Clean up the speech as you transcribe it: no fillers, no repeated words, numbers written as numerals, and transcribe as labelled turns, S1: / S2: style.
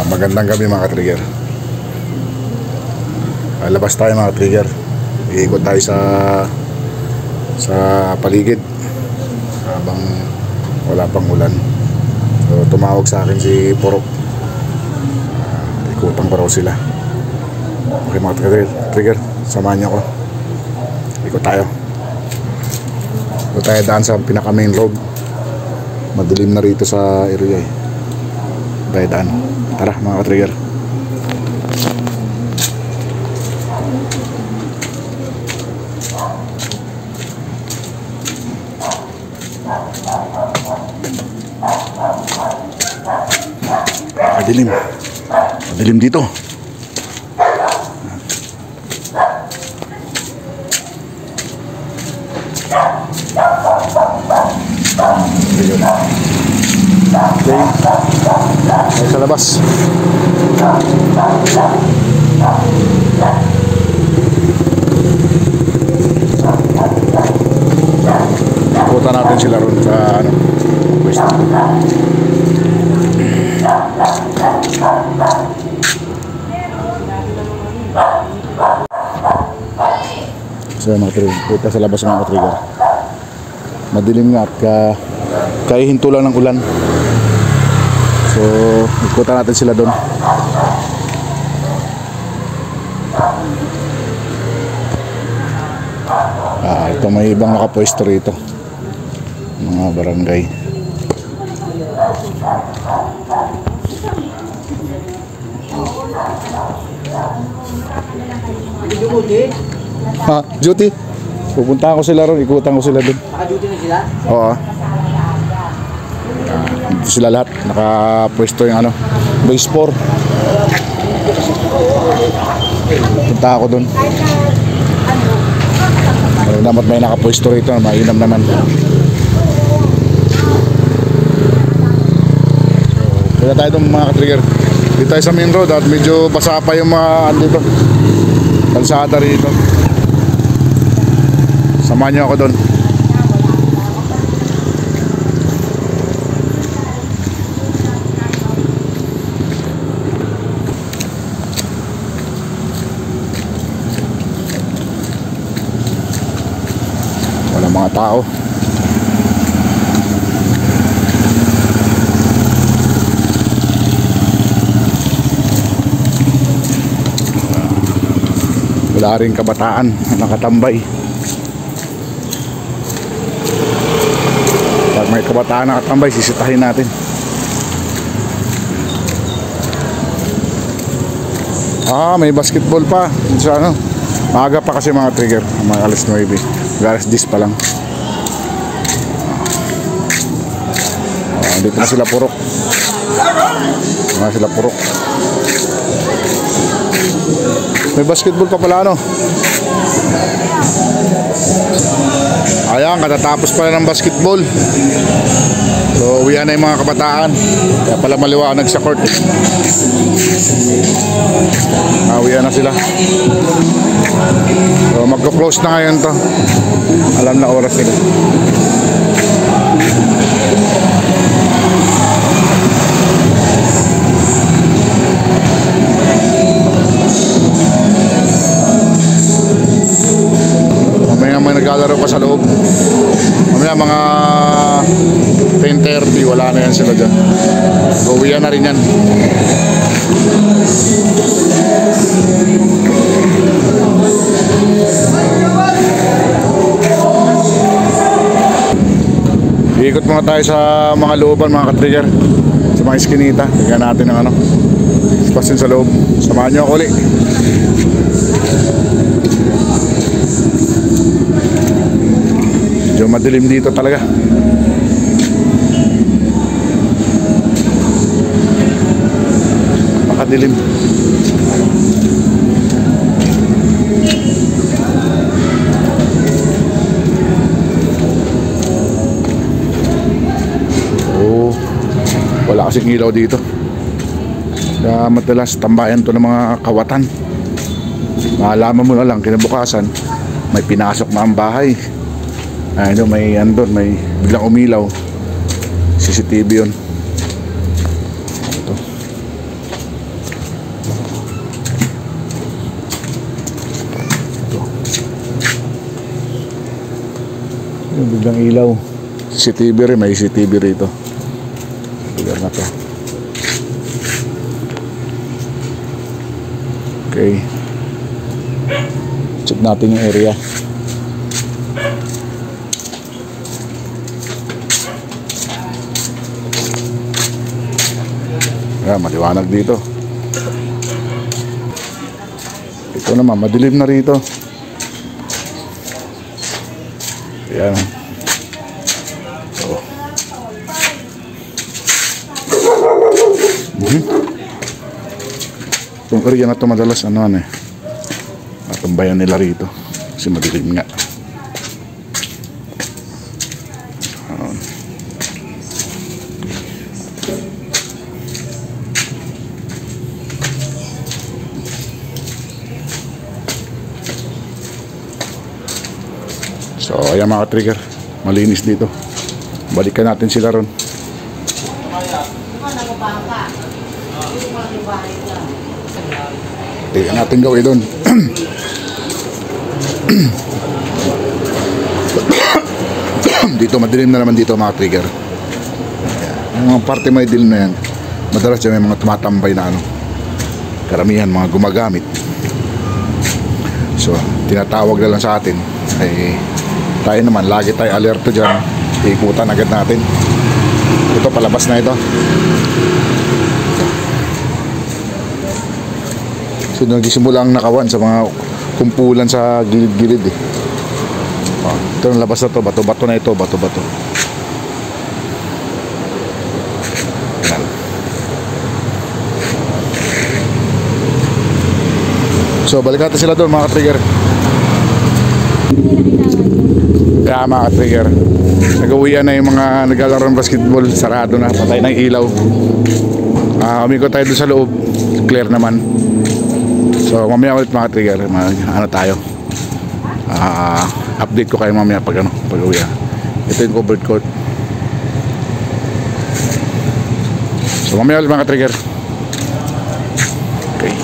S1: Magandang gabi mga trigger. Labas tayo mga trigger. Iikot tayo sa paligid habang wala pang ulan. So tumawag sa akin si Porok. Ikutan pa raw sila. Okay mga trigger, samahan niyo ako. Ikot tayo. Ikot tayo daan sa pinaka main road. Madilim na rito sa area eh. Daan. Tara mga trigger. Madilim dito. Okay. Ay, sa labas. Pupunta natin sila ron sa pwesto. So mga trigger, pupunta sa labas mga trigger. Madilim nga at kaya hinto lang ng ulan. So ikutan natin sila doon. Ito may ibang nakapwesto rito, mga barangay. Duty. Pupunta ko sila ron, ikutan ko sila doon.
S2: Naka-duty na sila?
S1: Oo. Dito sila lahat, nakapwesto yung base 4. Punta ako doon. Dapat may nakapwesto rito, mainam naman. Kaya tayo itong mga trigger. Dito tayo sa main road at medyo basa pa yung mga dito, kalsada rito. Samahan niyo ako doon. Wala mga tao. Wala rin kabataan nakatambay. Pag may kabataan nakatambay, sisitahin natin. May basketball pa sa maaga pa kasi mga trigger, mga alas 9, alas 10 pa lang. Dito na sila Porok. May basketball pa pala Ayan, katatapos pala ng basketball. So uwian na yung mga kabataan. Kaya pala maliwanag sa court. Uwian na sila. So magko-close na ngayon to. Alam na oras nila. May naglalaro pa sa loob. Mamaya mga 10:30 wala na yan sila dyan. Uwian na rin yan. Iikot muna tayo sa mga looban mga ka-trigger, sa mga iskinita. Tingnan natin ang spasyon sa loob. Samahan nyo ako ulit. Medyo madilim dito talaga. Makadilim. Wala kasing ilaw dito. Kaya madalas tambayan to ng mga kawatan. Maalaman mo na lang kinabukasan may pinasok na ang bahay. May andon, may biglang umilaw. CCTV yun. Ito. magandang ilaw. CCTV rin, may CCTV rito. Lugar na to. Okay. Check natin yung area. Ayan, maliwanag dito. Ito naman, madilim na rito. Ayan. Oh. Itong area na ito madalas natambayan nila rito kasi madilim nga. So ayan mga trigger, malinis dito. Balikan natin sila ron. Tingnan natin gawin doon. Dito madilim na naman dito mga trigger. Yung mga parte may dilim na yan, madalas yan may mga tumatambay na karamihan mga gumagamit. So tinatawag na lang sa atin ay tayo naman, lagi tayo alerto dyan. Ikutan agad natin. Ito, palabas na ito. So nagsisimula ang nakawan sa mga kumpulan sa gilid-gilid eh. Ito ang labas na to. Bato-bato na ito. Bato-bato. Yan. So balik natin sila doon mga trigger. Kaya mga trigger, nag-uwian na yung mga naglalaro ng basketball. Sarado na, patay ng ilaw. Umikot tayo doon sa loob. Clear naman. So mamaya ulit mga trigger, tayo. Update ko kayo mamaya pag uwi. Ito yung covered court. So mamaya ulit mga trigger. Okay.